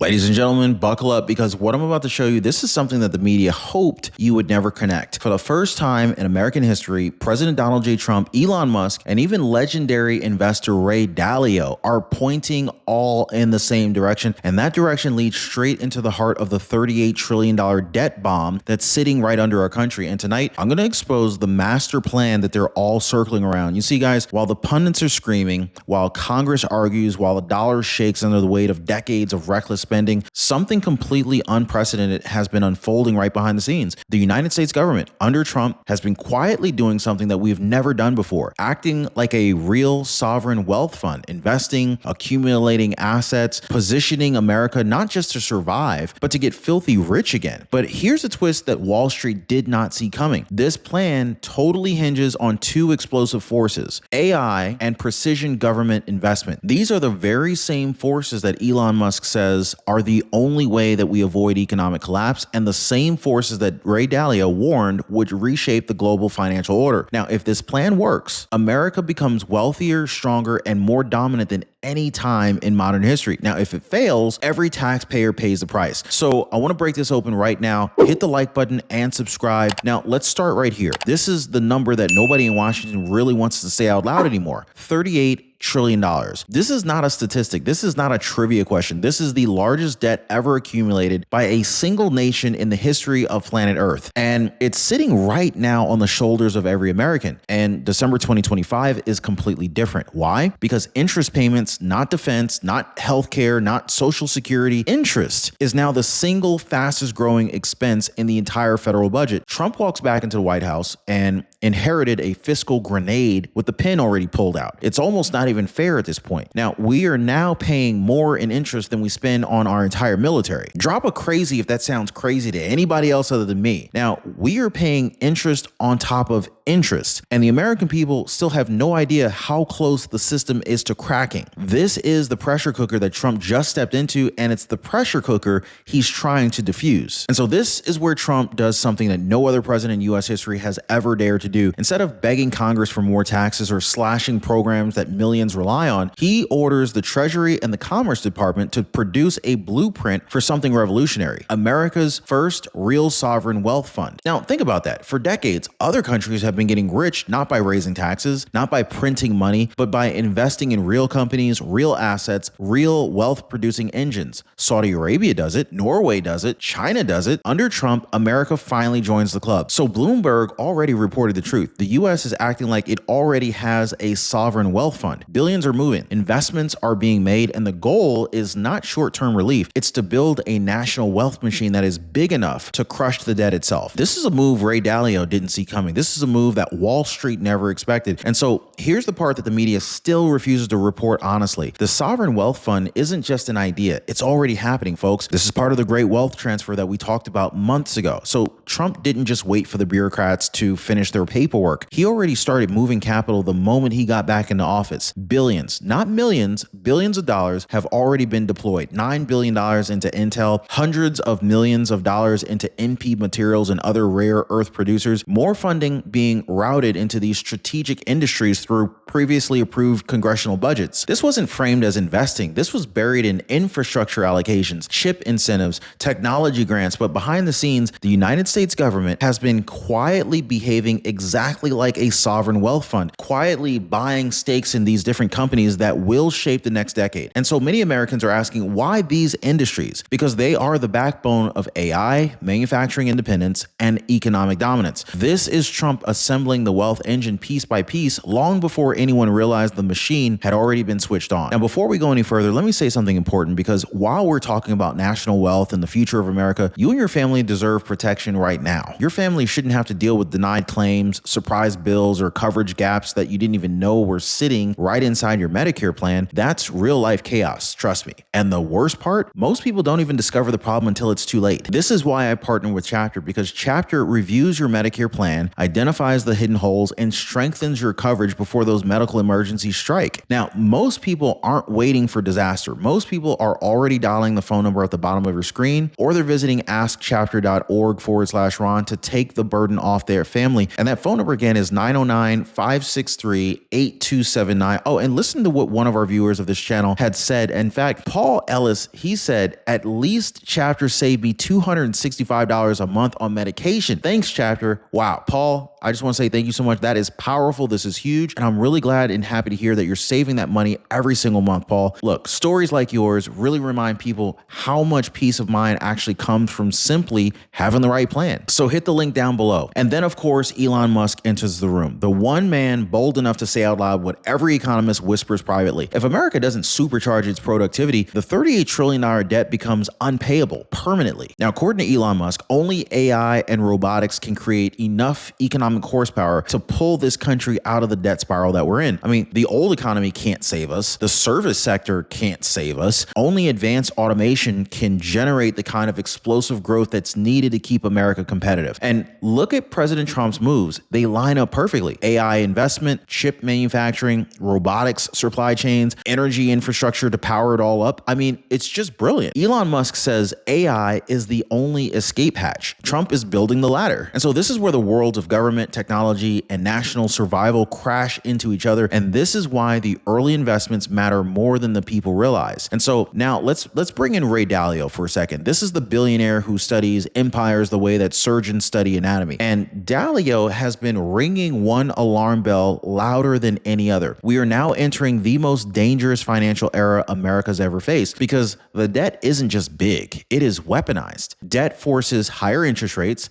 Ladies and gentlemen, buckle up because what I'm about to show you, this is something that the media hoped you would never connect. For the first time in American history, President Donald J. Trump, Elon Musk, and even legendary investor Ray Dalio are pointing all in the same direction. And that direction leads straight into the heart of the $38 trillion debt bomb that's sitting right under our country. And tonight, I'm going to expose the master plan that they're all circling around. You see, guys, while the pundits are screaming, while Congress argues, while the dollar shakes under the weight of decades of reckless spending, something completely unprecedented has been unfolding right behind the scenes. The United States government under Trump has been quietly doing something that we've never done before, acting like a real sovereign wealth fund, investing, accumulating assets, positioning America not just to survive, but to get filthy rich again. But here's a twist that Wall Street did not see coming. This plan totally hinges on two explosive forces: AI and precision government investment. These are the very same forces that Elon Musk says are the only way that we avoid economic collapse, and the same forces that Ray Dalio warned would reshape the global financial order. Now, if this plan works, America becomes wealthier, stronger, and more dominant than any time in modern history. Now, if it fails, every taxpayer pays the price. So I want to break this open right now. Hit the like button and subscribe. Now, let's start right here. This is the number that nobody in Washington really wants to say out loud anymore: $38 trillion. This is not a statistic. This is not a trivia question. This is the largest debt ever accumulated by a single nation in the history of planet Earth. And it's sitting right now on the shoulders of every American. And December 2025 is completely different. Why? Because interest payments, not defense, not healthcare, not social security, interest is now the single fastest growing expense in the entire federal budget. Trump walks back into the White House and inherited a fiscal grenade with the pin already pulled out. It's almost not even fair at this point. Now, we are now paying more in interest than we spend on our entire military. Drop a crazy if that sounds crazy to anybody else other than me. Now, we are paying interest on top of interest, and the American people still have no idea how close the system is to cracking. This is the pressure cooker that Trump just stepped into, and it's the pressure cooker he's trying to diffuse. And so this is where Trump does something that no other president in U.S. history has ever dared to do. Instead of begging Congress for more taxes or slashing programs that millions rely on, he orders the Treasury and the Commerce Department to produce a blueprint for something revolutionary: America's first real sovereign wealth fund. Now, think about that. For decades, other countries have been getting rich not by raising taxes, not by printing money, but by investing in real companies, real assets, real wealth-producing engines. Saudi Arabia does it, Norway does it, China does it. Under Trump, America finally joins the club. So Bloomberg already reported the truth. The U.S. is acting like it already has a sovereign wealth fund. Billions are moving, investments are being made, and the goal is not short-term relief. It's to build a national wealth machine that is big enough to crush the debt itself. This is a move Ray Dalio didn't see coming. This is a move that Wall Street never expected. And so here's the part that the media still refuses to report honestly. The sovereign wealth fund isn't just an idea. It's already happening, folks. This is part of the great wealth transfer that we talked about months ago. So Trump didn't just wait for the bureaucrats to finish their paperwork. He already started moving capital the moment he got back into office. Billions, not millions, billions of dollars have already been deployed. $9 billion into Intel, hundreds of millions of dollars into NP materials and other rare earth producers, more funding being routed into these strategic industries through previously approved congressional budgets. This wasn't framed as investing. This was buried in infrastructure allocations, chip incentives, technology grants. But behind the scenes, the United States government has been quietly behaving exactly like a sovereign wealth fund, quietly buying stakes in these different companies that will shape the next decade. And so many Americans are asking, why these industries? Because they are the backbone of AI, manufacturing independence, and economic dominance. This is Trump assembling the wealth engine piece by piece long before anyone realized the machine had already been switched on. Now, before we go any further, let me say something important, because while we're talking about national wealth and the future of America, you and your family deserve protection right now. Your family shouldn't have to deal with denied claims, surprise bills, or coverage gaps that you didn't even know were sitting right inside your Medicare plan. That's real life chaos, trust me. And the worst part, most people don't even discover the problem until it's too late. This is why I partner with Chapter, because Chapter reviews your Medicare plan, identifies the hidden holes, and strengthens your coverage before those medical emergencies strike. Now, most people aren't waiting for disaster. Most people are already dialing the phone number at the bottom of your screen, or they're visiting askchapter.org/Ron to take the burden off their family. And that that phone number again is 909-563-8279. Oh, and listen to what one of our viewers of this channel had said. In fact, Paul Ellis, he said, at least Chapter saved me $265 a month on medication. Thanks, Chapter. Wow, Paul, I just want to say thank you so much. That is powerful. This is huge. And I'm really glad and happy to hear that you're saving that money every single month, Paul. Look, stories like yours really remind people how much peace of mind actually comes from simply having the right plan. So hit the link down below. And then, of course, Elon Musk enters the room. The one man bold enough to say out loud what every economist whispers privately. If America doesn't supercharge its productivity, the $38 trillion debt becomes unpayable permanently. Now, according to Elon Musk, only AI and robotics can create enough economic horsepower to pull this country out of the debt spiral that we're in. I mean, the old economy can't save us. The service sector can't save us. Only advanced automation can generate the kind of explosive growth that's needed to keep America competitive. And look at President Trump's moves. They line up perfectly. AI investment, chip manufacturing, robotics supply chains, energy infrastructure to power it all up. I mean, it's just brilliant. Elon Musk says AI is the only escape hatch. Trump is building the ladder. And so this is where the worlds of government, technology, and national survival crash into each other. And this is why the early investments matter more than the people realize. And so now let's bring in Ray Dalio for a second. This is the billionaire who studies empires the way that surgeons study anatomy. And Dalio has been ringing one alarm bell louder than any other. We are now entering the most dangerous financial era America's ever faced because the debt isn't just big, it is weaponized. Debt forces higher interest rates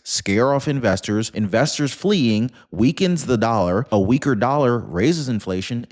scare off investors fleeing weakens the dollar, a weaker dollar raises inflation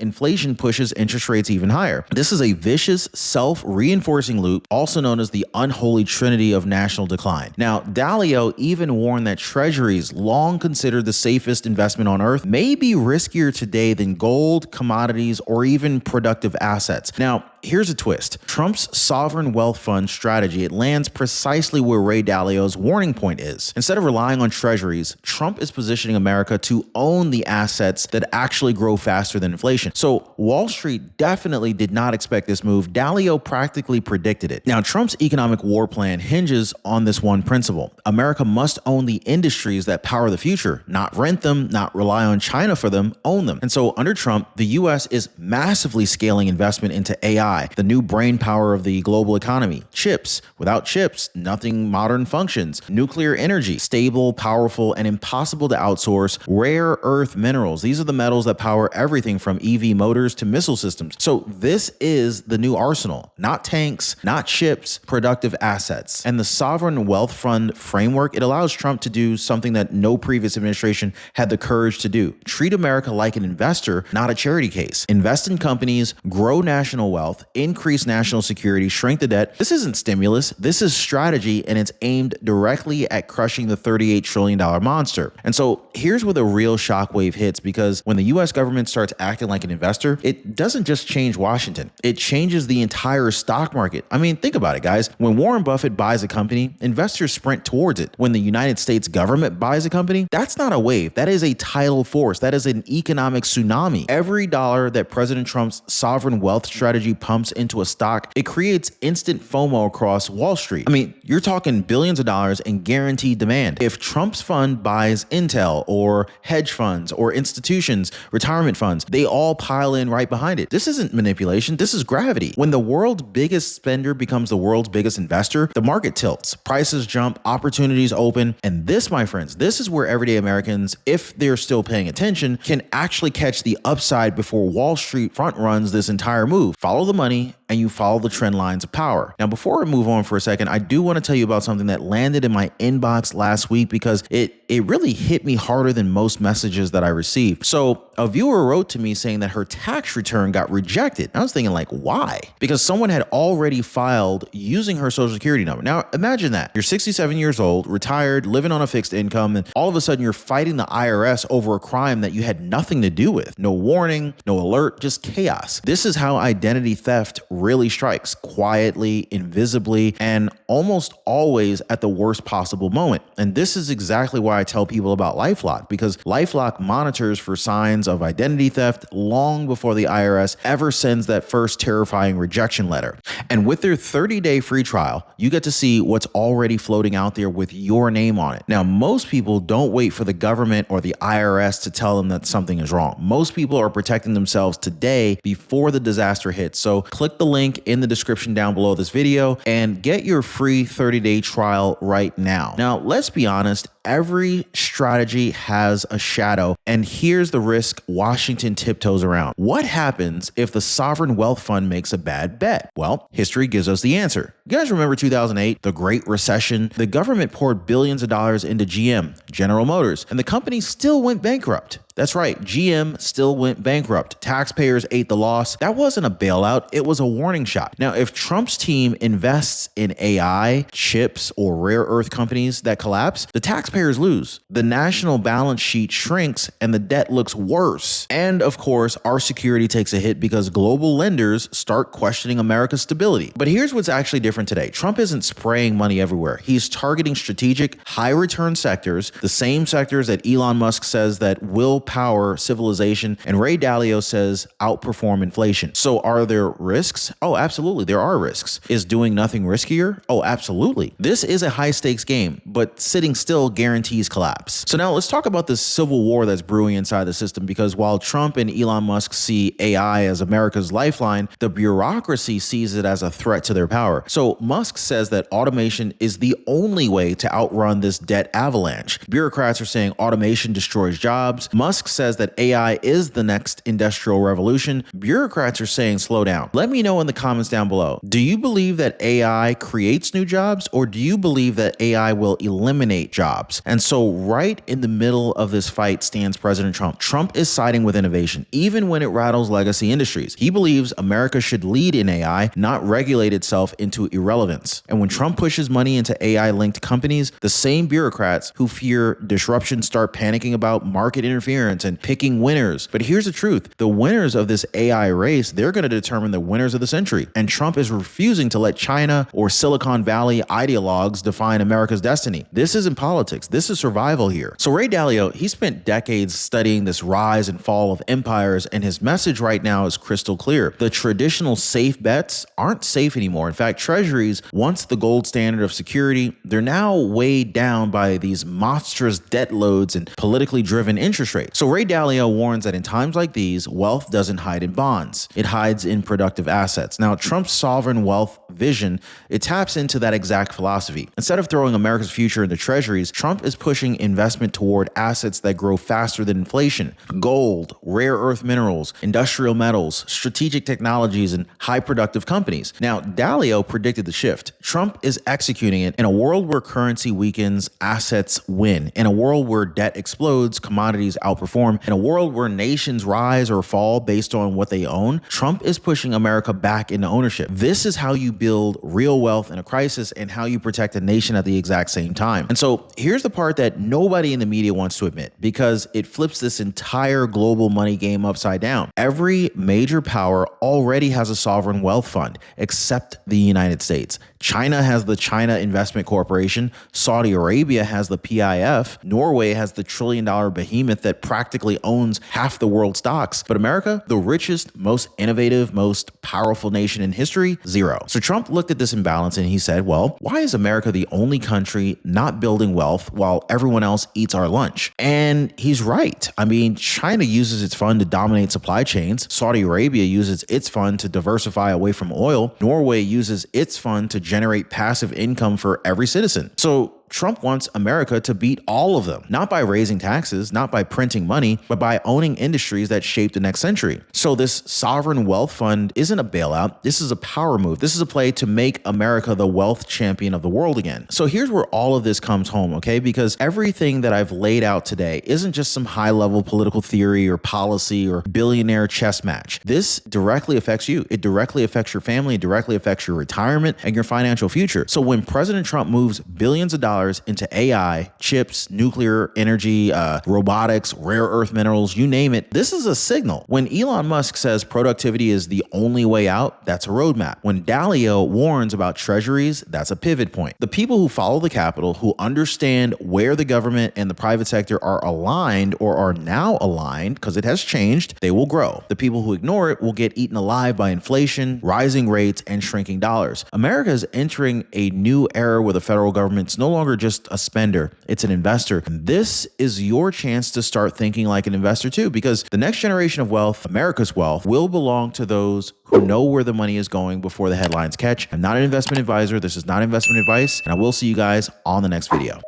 pushes interest rates even higher. This is a vicious self-reinforcing loop, also known as the unholy trinity of national decline. Now, Dalio even warned that treasuries, long considered the safest investment on earth, may be riskier today than gold, commodities, or even productive assets. Now, here's a twist. Trump's sovereign wealth fund strategy, it lands precisely where Ray Dalio's warning point is. Instead of relying on treasuries, Trump is positioning America to own the assets that actually grow faster than inflation. So Wall Street definitely did not expect this move. Dalio practically predicted it. Now, Trump's economic war plan hinges on this one principle. America must own the industries that power the future, not rent them, not rely on China for them, own them. And so under Trump, the US is massively scaling investment into AI, the new brain power of the global economy. Chips. Without chips, nothing modern functions. Nuclear energy. Stable, powerful, and impossible to outsource. Rare earth minerals. These are the metals that power everything from EV motors to missile systems. So this is the new arsenal. Not tanks, not ships, productive assets. And the sovereign wealth fund framework, it allows Trump to do something that no previous administration had the courage to do. Treat America like an investor, not a charity case. Invest in companies, grow national wealth, increase national security, shrink the debt. This isn't stimulus. This is strategy, and it's aimed directly at crushing the $38 trillion monster. And so here's where the real shockwave hits, because when the US government starts acting like an investor, it doesn't just change Washington. It changes the entire stock market. I mean, think about it, guys. When Warren Buffett buys a company, investors sprint towards it. When the United States government buys a company, that's not a wave. That is a tidal force. That is an economic tsunami. Every dollar that President Trump's sovereign wealth strategy pumps into a stock, it creates instant FOMO across Wall Street. I mean, you're talking billions of dollars in guaranteed demand. If Trump's fund buys Intel or hedge funds or institutions, retirement funds, they all pile in right behind it. This isn't manipulation. This is gravity. When the world's biggest spender becomes the world's biggest investor, the market tilts, prices jump, opportunities open. And this, my friends, this is where everyday Americans, if they're still paying attention, can actually catch the upside before Wall Street front runs this entire move. Follow the money and you follow the trend lines of power. Now, before I move on for a second, I do want to tell you about something that landed in my inbox last week because it really hit me harder than most messages that I received. So a viewer wrote to me saying that her tax return got rejected. I was thinking, like, why? Because someone had already filed using her social security number. Now, imagine that. You're 67 years old, retired, living on a fixed income, and all of a sudden you're fighting the IRS over a crime that you had nothing to do with. No warning, no alert, just chaos. This is how identity theft really strikes quietly, invisibly, and almost always at the worst possible moment. And this is exactly why I tell people about LifeLock, because LifeLock monitors for signs of identity theft long before the IRS ever sends that first terrifying rejection letter. And with their 30-day free trial, you get to see what's already floating out there with your name on it. Now, most people don't wait for the government or the IRS to tell them that something is wrong. Most people are protecting themselves today before the disaster hits. So click the link in the description down below this video and get your free 30-day trial right now. Now, let's be honest, every strategy has a shadow, and here's the risk Washington tiptoes around. What happens if the sovereign wealth fund makes a bad bet? Well, history gives us the answer. You guys remember 2008, the Great Recession? The government poured billions of dollars into GM, General Motors, and the company still went bankrupt. That's right, GM still went bankrupt. Taxpayers ate the loss. That wasn't a bailout, it was a warning shot. Now, if Trump's team invests in AI, chips, or rare earth companies that collapse, the taxpayers lose. The national balance sheet shrinks and the debt looks worse. And of course, our security takes a hit because global lenders start questioning America's stability. But here's what's actually different today. Trump isn't spraying money everywhere. He's targeting strategic, high-return sectors, the same sectors that Elon Musk says that will power civilization, and Ray Dalio says outperform inflation. So are there risks? Oh, absolutely. There are risks. Is doing nothing riskier? Oh, absolutely. This is a high stakes game, but sitting still guarantees collapse. So now let's talk about this civil war that's brewing inside the system, because while Trump and Elon Musk see AI as America's lifeline, the bureaucracy sees it as a threat to their power. So Musk says that automation is the only way to outrun this debt avalanche. Bureaucrats are saying automation destroys jobs. Musk says that AI is the next industrial revolution. Bureaucrats are saying slow down. Let me know in the comments down below. Do you believe that AI creates new jobs, or do you believe that AI will eliminate jobs? And so right in the middle of this fight stands President Trump. Trump is siding with innovation, even when it rattles legacy industries. He believes America should lead in AI, not regulate itself into irrelevance. And when Trump pushes money into AI-linked companies, the same bureaucrats who fear disruption start panicking about market interference and picking winners. But here's the truth. The winners of this AI race, they're going to determine the winners of the century. And Trump is refusing to let China or Silicon Valley ideologues define America's destiny. This isn't politics. This is survival here. So Ray Dalio, he spent decades studying this rise and fall of empires, and his message right now is crystal clear. The traditional safe bets aren't safe anymore. In fact, treasuries, once the gold standard of security, they're now weighed down by these monstrous debt loads and politically driven interest rates. So Ray Dalio warns that in times like these, wealth doesn't hide in bonds. It hides in productive assets. Now, Trump's sovereign wealth vision, it taps into that exact philosophy. Instead of throwing America's future into treasuries, Trump is pushing investment toward assets that grow faster than inflation. Gold, rare earth minerals, industrial metals, strategic technologies, and high productive companies. Now, Dalio predicted the shift. Trump is executing it. In a world where currency weakens, assets win. In a world where debt explodes, commodities outperform. In a world where nations rise or fall based on what they own, Trump is pushing America back into ownership. This is how you build real wealth in a crisis and how you protect a nation at the exact same time. And so here's the part that nobody in the media wants to admit, because it flips this entire global money game upside down. Every major power already has a sovereign wealth fund, except the United States. China has the China Investment Corporation. Saudi Arabia has the PIF. Norway has the trillion-dollar behemoth that practically owns half the world's stocks. But America, the richest, most innovative, most powerful nation in history, zero. So Trump looked at this imbalance and he said, well, why is America the only country not building wealth while everyone else eats our lunch? And he's right. I mean, China uses its fund to dominate supply chains. Saudi Arabia uses its fund to diversify away from oil. Norway uses its fund to generate passive income for every citizen. So Trump wants America to beat all of them, not by raising taxes, not by printing money, but by owning industries that shape the next century. So this sovereign wealth fund isn't a bailout. This is a power move. This is a play to make America the wealth champion of the world again. So here's where all of this comes home, okay? Because everything that I've laid out today isn't just some high-level political theory or policy or billionaire chess match. This directly affects you. It directly affects your family. It directly affects your retirement and your financial future. So when President Trump moves billions of dollars into AI, chips, nuclear energy, robotics, rare earth minerals, you name it. This is a signal. When Elon Musk says productivity is the only way out, that's a roadmap. When Dalio warns about treasuries, that's a pivot point. The people who follow the capital, who understand where the government and the private sector are aligned or are now aligned, because it has changed, they will grow. The people who ignore it will get eaten alive by inflation, rising rates, and shrinking dollars. America is entering a new era where the federal government's no longer just a spender, it's an investor. And this is your chance to start thinking like an investor too, because the next generation of wealth, America's wealth, will belong to those who know where the money is going before the headlines catch. I'm not an investment advisor. This is not investment advice, and I will see you guys on the next video.